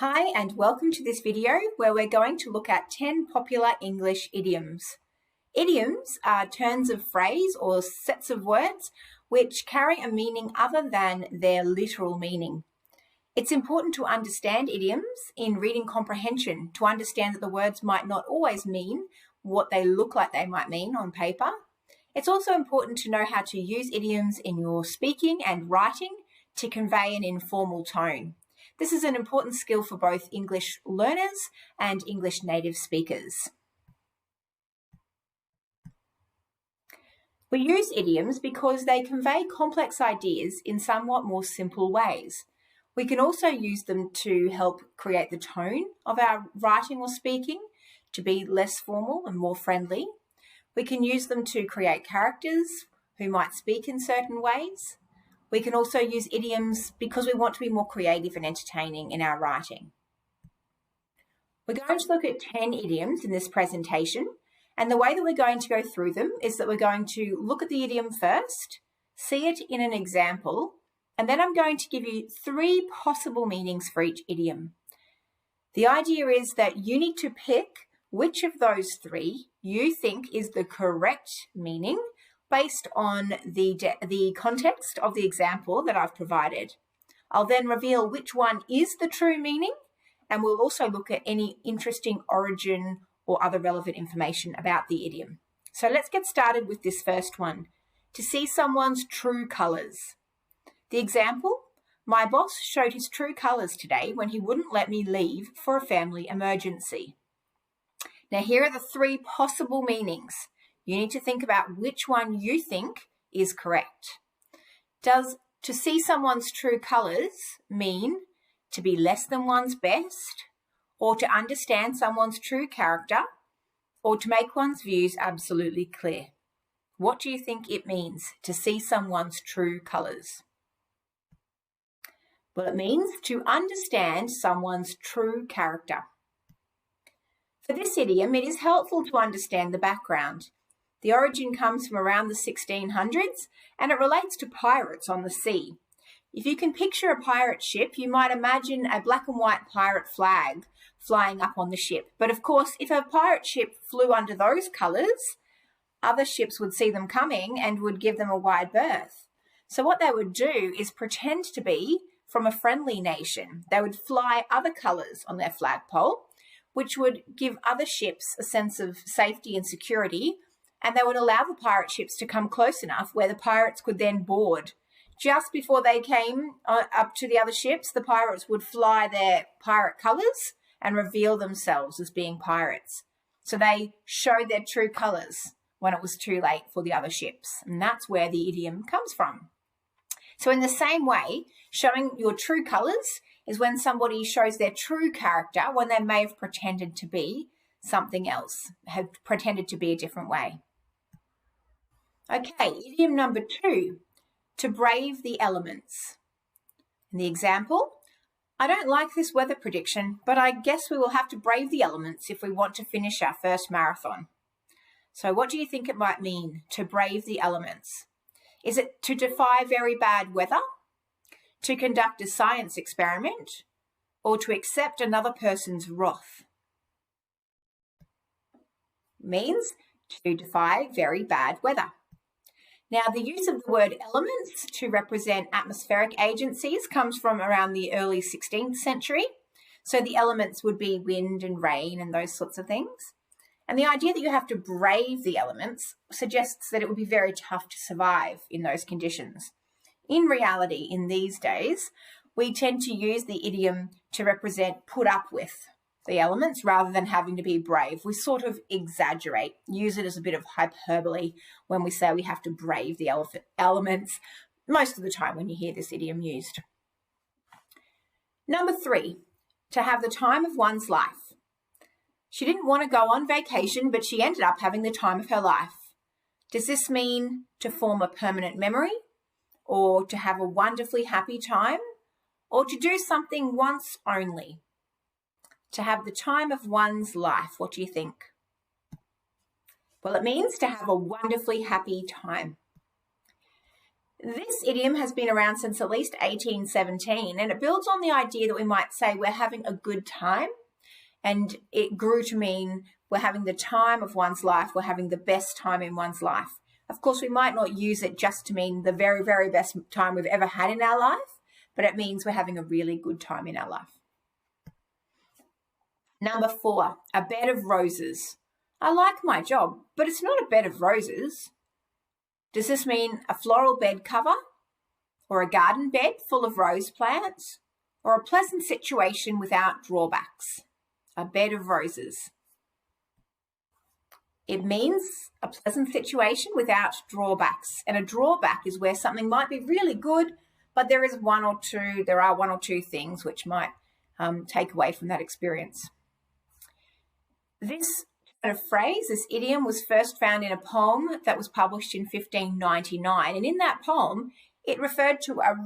Hi and welcome to this video where we're going to look at 10 popular English idioms. Idioms are turns of phrase or sets of words which carry a meaning other than their literal meaning. It's important to understand idioms in reading comprehension to understand that the words might not always mean what they look like they might mean on paper. It's also important to know how to use idioms in your speaking and writing to convey an informal tone. This is an important skill for both English learners and English native speakers. We use idioms because they convey complex ideas in somewhat more simple ways. We can also use them to help create the tone of our writing or speaking to be less formal and more friendly. We can use them to create characters who might speak in certain ways. We can also use idioms because we want to be more creative and entertaining in our writing. We're going to look at 10 idioms in this presentation, and the way that we're going to go through them is that we're going to look at the idiom first, see it in an example, and then I'm going to give you 3 possible meanings for each idiom. The idea is that you need to pick which of those 3 you think is the correct meaning based on the context of the example that I've provided. I'll then reveal which one is the true meaning, and we'll also look at any interesting origin or other relevant information about the idiom. So let's get started with this first one. To see someone's true colours. The example, my boss showed his true colours today when he wouldn't let me leave for a family emergency. Now here are the 3 possible meanings. You need to think about which one you think is correct. Does to see someone's true colours mean to be less than one's best, or to understand someone's true character, or to make one's views absolutely clear? What do you think it means to see someone's true colours? Well, it means to understand someone's true character. For this idiom, it is helpful to understand the background. The origin comes from around the 1600s and it relates to pirates on the sea. If you can picture a pirate ship, you might imagine a black and white pirate flag flying up on the ship. But of course, if a pirate ship flew under those colours, other ships would see them coming and would give them a wide berth. So what they would do is pretend to be from a friendly nation. They would fly other colours on their flagpole, which would give other ships a sense of safety and security, and they would allow the pirate ships to come close enough where the pirates could then board. Just before they came up to the other ships, the pirates would fly their pirate colours and reveal themselves as being pirates. So they showed their true colours when it was too late for the other ships, and that's where the idiom comes from. So in the same way, showing your true colours is when somebody shows their true character when they may have pretended to be something else, have pretended to be a different way. Okay, idiom number 2, to brave the elements. In the example, I don't like this weather prediction, but I guess we will have to brave the elements if we want to finish our first marathon. So what do you think it might mean, to brave the elements? Is it to defy very bad weather, to conduct a science experiment, or to accept another person's wrath? Means to defy very bad weather. Now, the use of the word elements to represent atmospheric agencies comes from around the early 16th century. So the elements would be wind and rain and those sorts of things. And the idea that you have to brave the elements suggests that it would be very tough to survive in those conditions. In reality, in these days, we tend to use the idiom to represent put up with the elements rather than having to be brave. We sort of exaggerate, use it as a bit of hyperbole when we say we have to brave the elements, most of the time when you hear this idiom used. Number 3, to have the time of one's life. She didn't want to go on vacation, but she ended up having the time of her life. Does this mean to form a permanent memory, or to have a wonderfully happy time, or to do something once only? To have the time of one's life, what do you think? Well, it means to have a wonderfully happy time. This idiom has been around since at least 1817, and it builds on the idea that we might say we're having a good time, and it grew to mean we're having the time of one's life, we're having the best time in one's life. Of course, we might not use it just to mean the very, very best time we've ever had in our life, but it means we're having a really good time in our life. Number 4, a bed of roses. I like my job, but it's not a bed of roses. Does this mean a floral bed cover, or a garden bed full of rose plants, or a pleasant situation without drawbacks? A bed of roses. It means a pleasant situation without drawbacks, and a drawback is where something might be really good, but there are one or two things which might take away from that experience. This phrase, this idiom, was first found in a poem that was published in 1599. And in that poem, it referred to a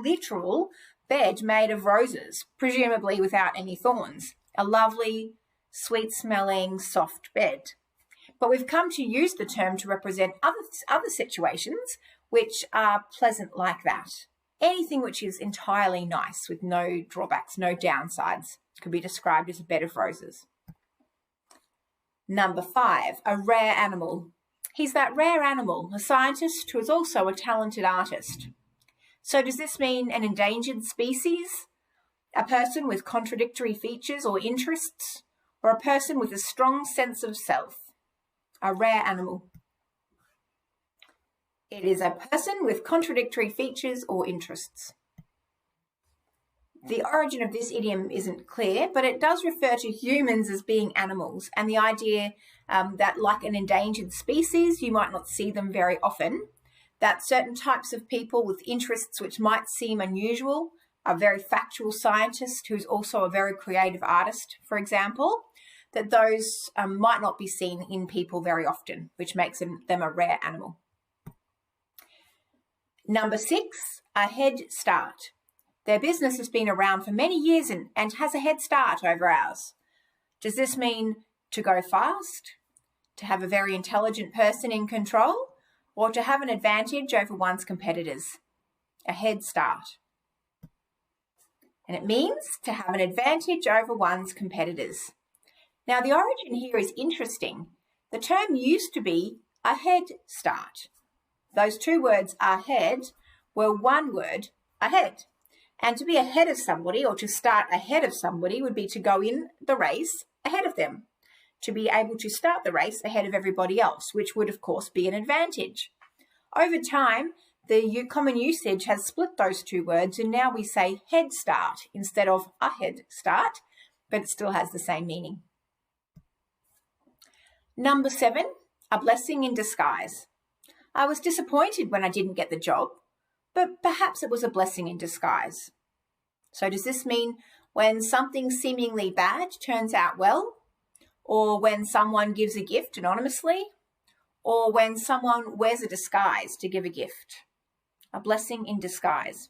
literal bed made of roses, presumably without any thorns. A lovely, sweet-smelling, soft bed. But we've come to use the term to represent other situations which are pleasant like that. Anything which is entirely nice with no drawbacks, no downsides, could be described as a bed of roses. Number 5, a rare animal. He's that rare animal, a scientist who is also a talented artist. So does this mean an endangered species, a person with contradictory features or interests, or a person with a strong sense of self? A rare animal. It is a person with contradictory features or interests. The origin of this idiom isn't clear, but it does refer to humans as being animals, and the idea that, like an endangered species, you might not see them very often, that certain types of people with interests which might seem unusual, a very factual scientist who's also a very creative artist, for example, that those might not be seen in people very often, which makes them a rare animal. Number 6, a head start. Their business has been around for many years and has a head start over ours. Does this mean to go fast, to have a very intelligent person in control, or to have an advantage over one's competitors? A head start. And it means to have an advantage over one's competitors. Now, the origin here is interesting. The term used to be a head start. Those two words, ahead, were one word, ahead. And to be ahead of somebody, or to start ahead of somebody, would be to go in the race ahead of them. To be able to start the race ahead of everybody else, which would, of course, be an advantage. Over time, the common usage has split those two words, and now we say head start instead of a head start, but it still has the same meaning. Number 7, a blessing in disguise. I was disappointed when I didn't get the job, but perhaps it was a blessing in disguise. So does this mean when something seemingly bad turns out well, or when someone gives a gift anonymously, or when someone wears a disguise to give a gift? A blessing in disguise.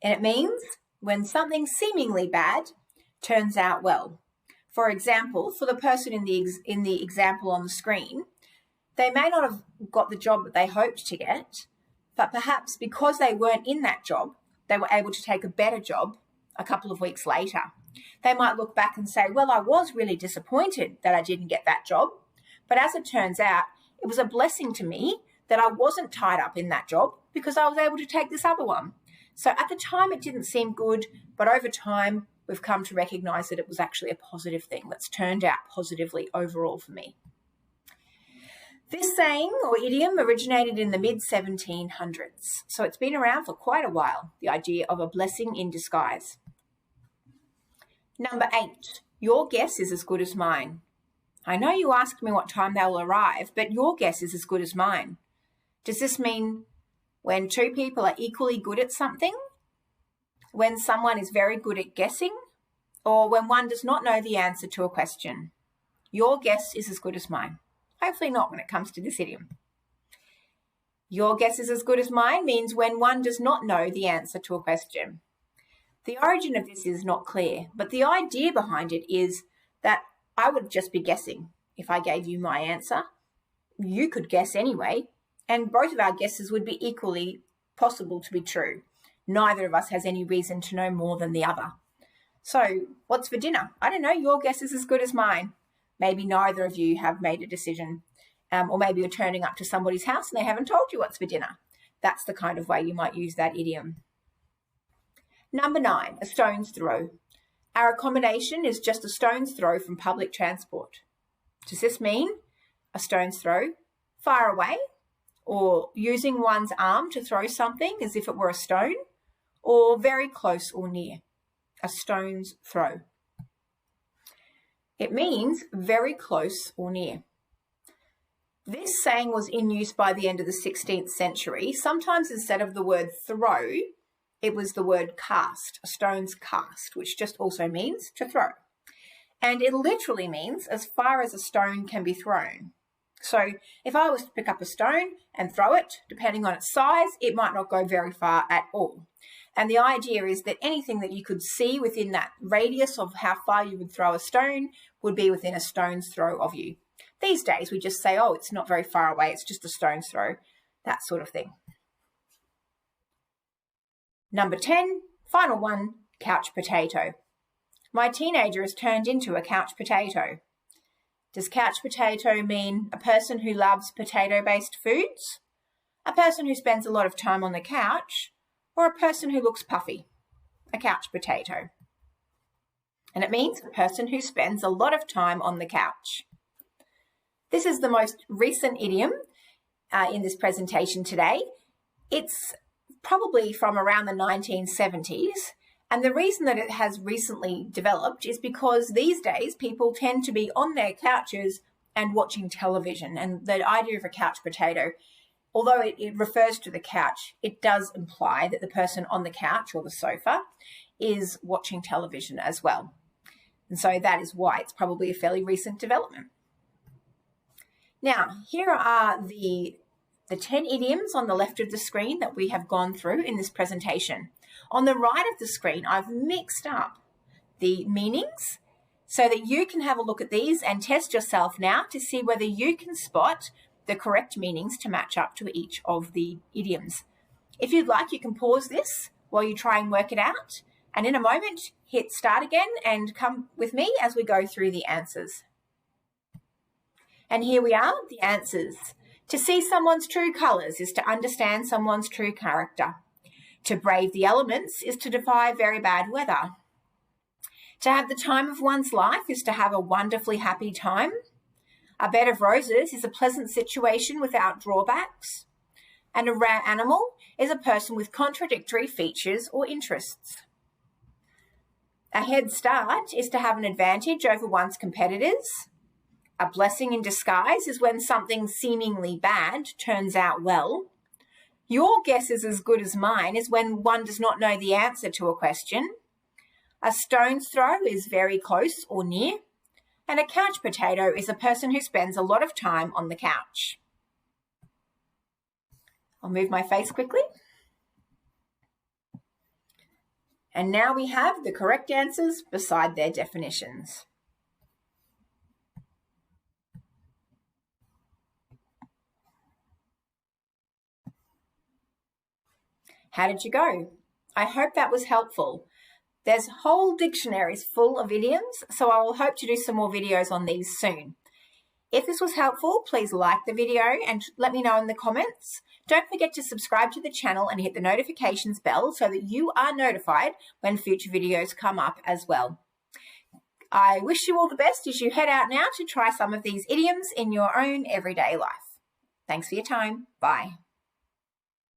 And it means when something seemingly bad turns out well. For example, for the person in the example on the screen, they may not have got the job that they hoped to get, but perhaps because they weren't in that job, they were able to take a better job a couple of weeks later. They might look back and say, well, I was really disappointed that I didn't get that job, but as it turns out, it was a blessing to me that I wasn't tied up in that job because I was able to take this other one. So at the time, it didn't seem good, but over time, we've come to recognise that it was actually a positive thing that's turned out positively overall for me. This saying or idiom originated in the mid-1700s, so it's been around for quite a while, the idea of a blessing in disguise. Number 8, your guess is as good as mine. I know you asked me what time they will arrive, but your guess is as good as mine. Does this mean when two people are equally good at something? When someone is very good at guessing? Or when one does not know the answer to a question? Your guess is as good as mine. Hopefully not when it comes to this idiom. Your guess is as good as mine means when one does not know the answer to a question. The origin of this is not clear, but the idea behind it is that I would just be guessing if I gave you my answer. You could guess anyway, And both of our guesses would be equally possible to be true. Neither of us has any reason to know more than the other. So, what's for dinner? I don't know, your guess is as good as mine. Maybe neither of you have made a decision. Or maybe you're turning up to somebody's house and they haven't told you what's for dinner. That's the kind of way you might use that idiom. Number 9, a stone's throw. Our accommodation is just a stone's throw from public transport. Does this mean a stone's throw, far away, or using one's arm to throw something as if it were a stone, or very close or near? A stone's throw. It means very close or near. This saying was in use by the end of the 16th century. Sometimes instead of the word throw, it was the word cast, a stone's cast, which just also means to throw. And it literally means as far as a stone can be thrown. So if I was to pick up a stone and throw it, depending on its size, it might not go very far at all. And the idea is that anything that you could see within that radius of how far you would throw a stone would be within a stone's throw of you. These days, we just say, oh, it's not very far away, it's just a stone's throw, that sort of thing. Number 10, final one, couch potato. My teenager has turned into a couch potato. Does couch potato mean a person who loves potato-based foods, a person who spends a lot of time on the couch, or a person who looks puffy? A couch potato. And it means a person who spends a lot of time on the couch. This is the most recent idiom in this presentation today. It's probably from around the 1970s. And the reason that it has recently developed is because these days people tend to be on their couches and watching television. And the idea of a couch potato, although it refers to the couch, it does imply that the person on the couch or the sofa is watching television as well. And so that is why it's probably a fairly recent development. Now, here are the 10 idioms on the left of the screen that we have gone through in this presentation. On the right of the screen, I've mixed up the meanings so that you can have a look at these and test yourself now to see whether you can spot the correct meanings to match up to each of the idioms. If you'd like, you can pause this while you try and work it out, and in a moment, hit start again and come with me as we go through the answers. And here we are, the answers. To see someone's true colours is to understand someone's true character. To brave the elements is to defy very bad weather. To have the time of one's life is to have a wonderfully happy time. A bed of roses is a pleasant situation without drawbacks. And a rare animal is a person with contradictory features or interests. A head start is to have an advantage over one's competitors. A blessing in disguise is when something seemingly bad turns out well. Your guess is as good as mine is when one does not know the answer to a question. A stone's throw is very close or near. And a couch potato is a person who spends a lot of time on the couch. I'll move my face quickly. And now we have the correct answers beside their definitions. How did you go? I hope that was helpful. There's whole dictionaries full of idioms, so I will hope to do some more videos on these soon. If this was helpful, please like the video and let me know in the comments. Don't forget to subscribe to the channel and hit the notifications bell so that you are notified when future videos come up as well. I wish you all the best as you head out now to try some of these idioms in your own everyday life. Thanks for your time. Bye.